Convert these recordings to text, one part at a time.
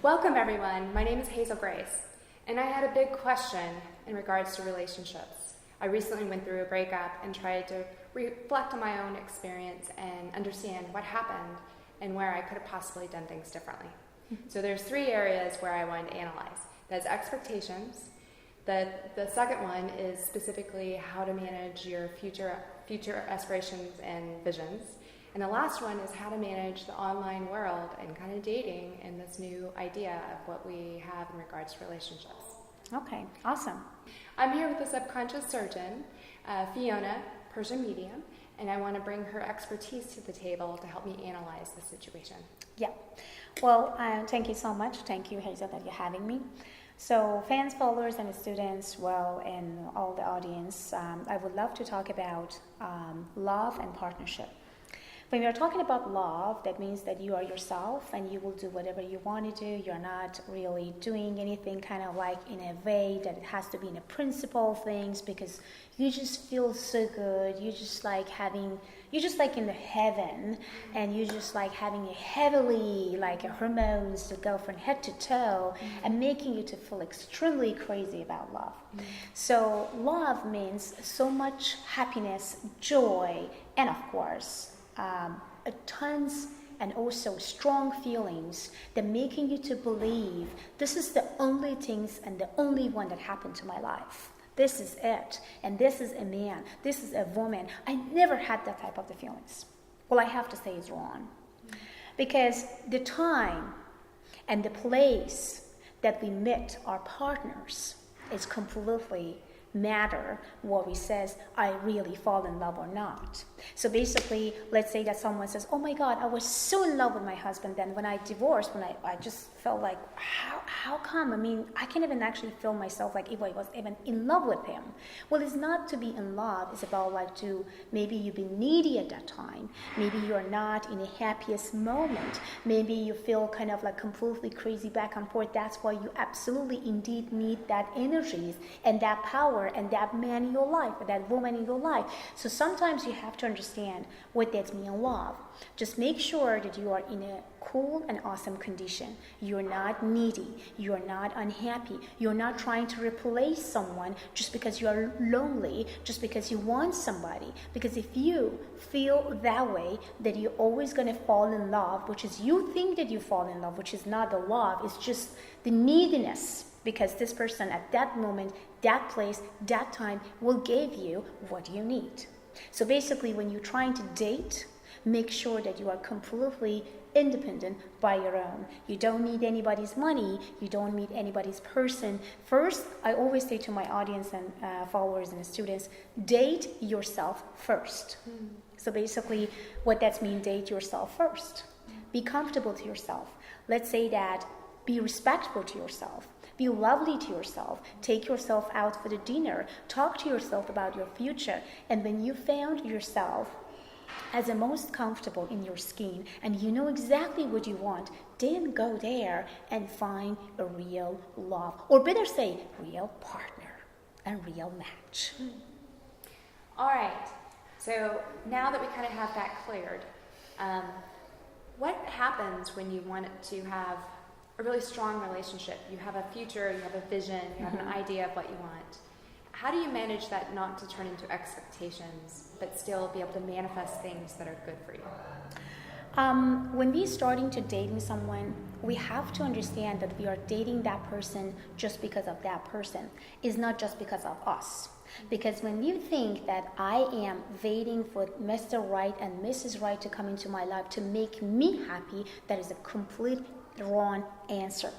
Welcome everyone, my name is Hazel Grace, and I had a big question in regards to relationships. I recently went through a breakup and tried to reflect on my own experience and understand what happened and where I could have possibly done things differently. So there's 3 areas where I wanted to analyze. That's expectations. The second one is specifically how to manage your future aspirations and visions. And the last one is how to manage the online world and kind of dating and this new idea of what we have in regards to relationships. Okay, awesome. I'm here with a subconscious surgeon, Fiona, Persian Medium, and I want to bring her expertise to the table to help me analyze the situation. Yeah. Well, thank you so much. Thank you, Hazel, that you're having me. So fans, followers, and students, and all the audience, I would love to talk about love and partnership. When we are talking about love, that means that you are yourself and you will do whatever you want to do. You're not really doing anything kind of like in a way that it has to be in a principle things because you just feel so good. You're just like in the heaven and you're just like having a heavily like hormones to go from head to toe and making you to feel extremely crazy about love. So love means so much happiness, joy, and of course, tons and also strong feelings that making you to believe this is the only things and the only one that happened to my life. This is it. And this is a man. This is a woman. I never had that type of the feelings. Well, I have to say it's wrong. Because the time and the place that we met our partners is completely matter what we says I really fall in love or not. So basically, let's say that someone says, oh my God, I was so in love with my husband. Then when I divorced, when I just felt like, how come? I mean, I can't even actually feel myself like if I was even in love with him. Well, it's not to be in love. It's about like maybe you've been needy at that time. Maybe you're not in the happiest moment. Maybe you feel kind of like completely crazy back and forth. That's why you absolutely indeed need that energies and that power and that man in your life or that woman in your life. So sometimes you have to understand what that means in love. Just make sure that you are in a cool and awesome condition. You're not needy. You're not unhappy. You're not trying to replace someone just because you are lonely, just because you want somebody. Because if you feel that way, that you're always going to fall in love, which is you think that you fall in love, which is not the love, it's just the neediness. Because this person at that moment, that place, that time will give you what you need. So basically, when you're trying to date, make sure that you are completely independent by your own. You don't need anybody's money. You don't need anybody's person. First, I always say to my audience and followers and students, date yourself first. So basically, what that means, date yourself first. Be comfortable to yourself. Let's say that be respectful to yourself. Be lovely to yourself. Take yourself out for the dinner. Talk to yourself about your future. And when you found yourself as the most comfortable in your skin and you know exactly what you want, then go there and find a real love. Or better say, real partner and real match. All right. So now that we kind of have that cleared, what happens when you want to have a really strong relationship? You have a future, you have a vision, you have an idea of what you want. How do you manage that not to turn into expectations, but still be able to manifest things that are good for you? When we're starting to date with someone, we have to understand that we are dating that person just because of that person. It's not just because of us. Because when you think that I am waiting for Mr. Right and Mrs. Right to come into my life to make me happy, that is a complete wrong answer.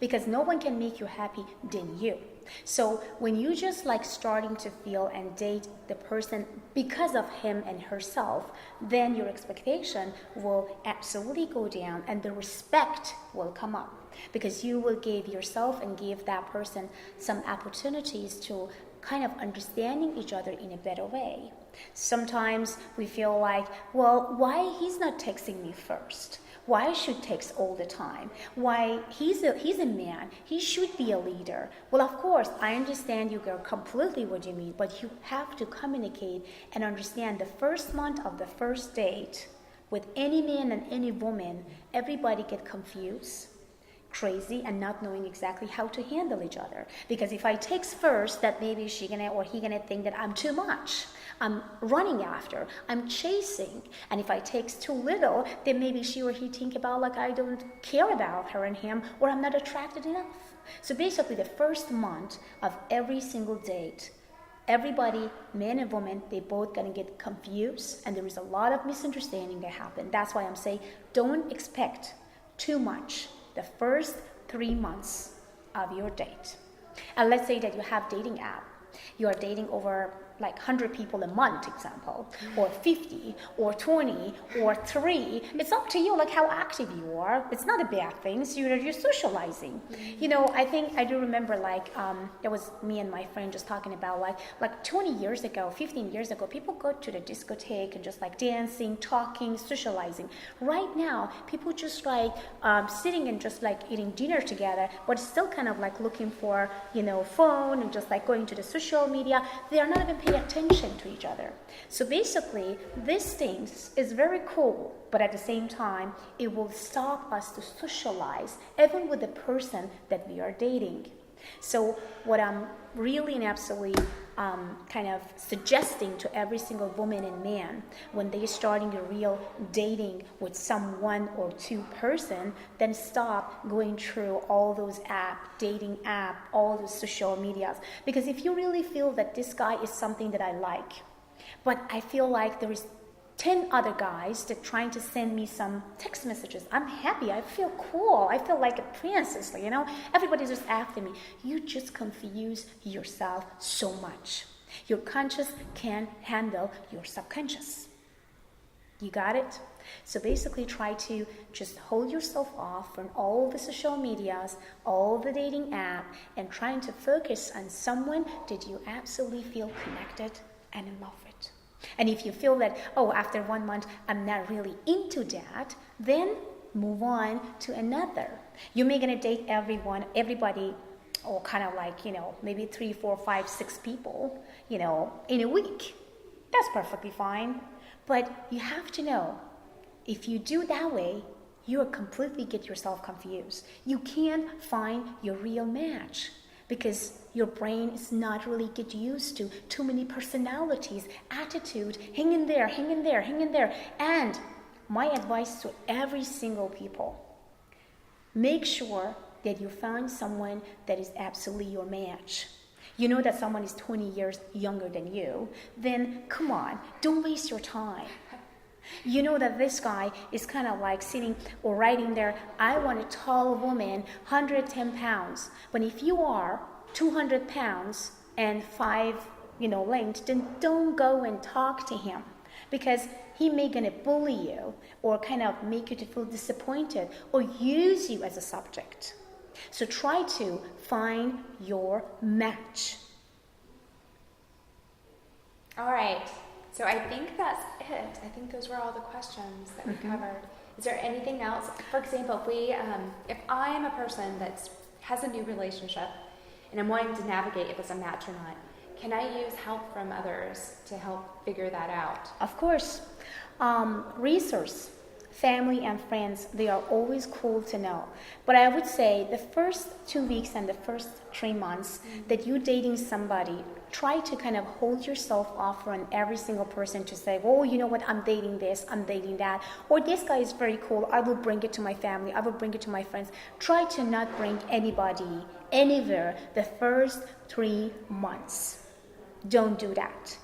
Because no one can make you happy than you. So when you just like starting to feel and date the person because of him and herself, then your expectation will absolutely go down and the respect will come up. Because you will give yourself and give that person some opportunities to kind of understanding each other in a better way. Sometimes we feel like, well, why he's not texting me first? Why should text all the time? Why he's a man. He should be a leader. Well, of course, I understand you girl completely what you mean, but you have to communicate and understand the first month of the first date with any man and any woman, everybody get confused. crazy and not knowing exactly how to handle each other. Because if I text first, that maybe she gonna or he gonna think that I'm too much. I'm running after, I'm chasing. And if I text too little, then maybe she or he think about like I don't care about her and him, or I'm not attracted enough. So basically the first month of every single date, everybody, man and woman, they both gonna get confused, and there is a lot of misunderstanding that happen. That's why I'm saying don't expect too much the first 3 months of your date. And let's say that you have dating app. You are dating over like 100 people a month, example, or 50, or 20, or 3. It's up to you, like how active you are. It's not a bad thing. So you're socializing. You know, I do remember like, it was me and my friend just talking about like 20 years ago, 15 years ago, people go to the discotheque and just like dancing, talking, socializing. Right now, people just like sitting and just like eating dinner together, but still kind of like looking for, phone and just like going to the social media. They are not even pay attention to each other. So basically, these things is very cool, but at the same time, it will stop us to socialize, even with the person that we are dating. So what I'm really and absolutely kind of suggesting to every single woman and man when they're starting a real dating with someone or two person, then stop going through all those dating app, all those social medias. Because if you really feel that this guy is something that I like, but I feel like there is 10 other guys that trying to send me some text messages. I'm happy. I feel cool. I feel like a princess, Everybody's just after me. You just confuse yourself so much. Your conscious can't handle your subconscious. You got it? So basically try to just hold yourself off from all the social medias, all the dating app, and trying to focus on someone that you absolutely feel connected and in love with. And if you feel that, after 1 month, I'm not really into that, then move on to another. You may gonna date everybody, or kind of like, maybe 3, 4, 5, 6 people, in a week. That's perfectly fine. But you have to know, if you do that way, you will completely get yourself confused. You can't find your real match, because your brain is not really get used to too many personalities, attitude, hang in there. And my advice to every single people, make sure that you find someone that is absolutely your match. You know that someone is 20 years younger than you, then come on, don't waste your time. You know that this guy is kind of like sitting or writing there, I want a tall woman, 110 pounds. But if you are 200 pounds and 5, length, then don't go and talk to him, because he may gonna bully you or kind of make you to feel disappointed or use you as a subject. So try to find your match. All right. So I think that's it. I think those were all the questions that we covered. Is there anything else? For example, if I am a person that has a new relationship and I'm wanting to navigate if it's a match or not, can I use help from others to help figure that out? Of course. Resource, family and friends, they are always cool to know. But I would say the first 2 weeks and the first 3 months that you're dating somebody, try to kind of hold yourself off from every single person to say, you know what, I'm dating this, I'm dating that, or this guy is very cool, I will bring it to my family, I will bring it to my friends. Try to not bring anybody anywhere the first 3 months. Don't do that.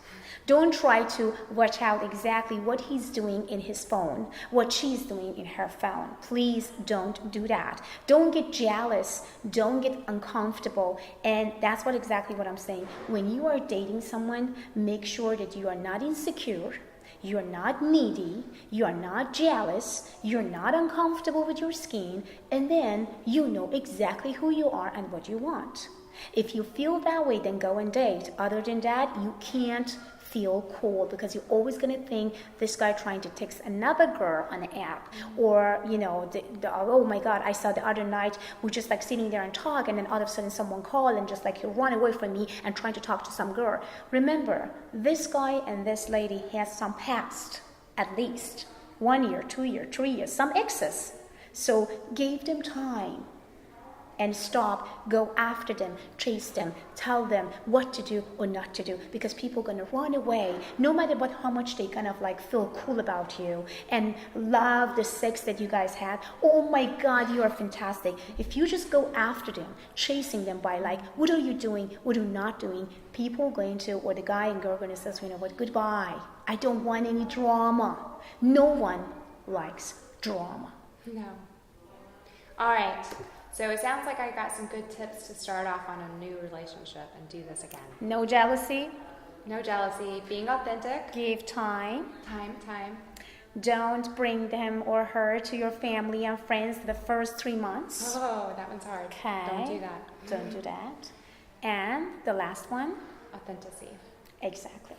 Don't try to watch out exactly what he's doing in his phone, what she's doing in her phone. Please don't do that. Don't get jealous. Don't get uncomfortable. And that's exactly what I'm saying. When you are dating someone, make sure that you are not insecure, you are not needy, you are not jealous, you're not uncomfortable with your skin, and then you know exactly who you are and what you want. If you feel that way, then go and date. Other than that, you can't feel cool, because you're always going to think this guy trying to text another girl on an app, or oh my god, I saw the other night we're just like sitting there and talk, and then all of a sudden someone called and just like he run away from me and trying to talk to some girl. Remember, this guy and this lady has some past, at least 1 year, 2 year, 3 years, some exes. So give them time. and stop, go after them, chase them, tell them what to do or not to do, because people are going to run away no matter what, how much they kind of like feel cool about you and love the sex that you guys had. Oh my God, you are fantastic. If you just go after them, chasing them by like, what are you doing, what are you not doing, people are going to, or the guy and girl are going to say, you know what, goodbye. I don't want any drama. No one likes drama. No. All right. So it sounds like I got some good tips to start off on a new relationship and do this again. No jealousy. No jealousy. Being authentic. Give time. Time. Don't bring them or her to your family and friends the first 3 months. Oh, that one's hard. Okay. Don't do that. Don't do that. And the last one? Authenticity. Exactly.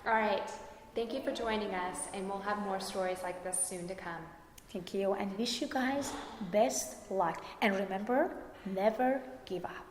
All right. Thank you for joining us, and we'll have more stories like this soon to come. Thank you, and wish you guys best luck. And remember, never give up.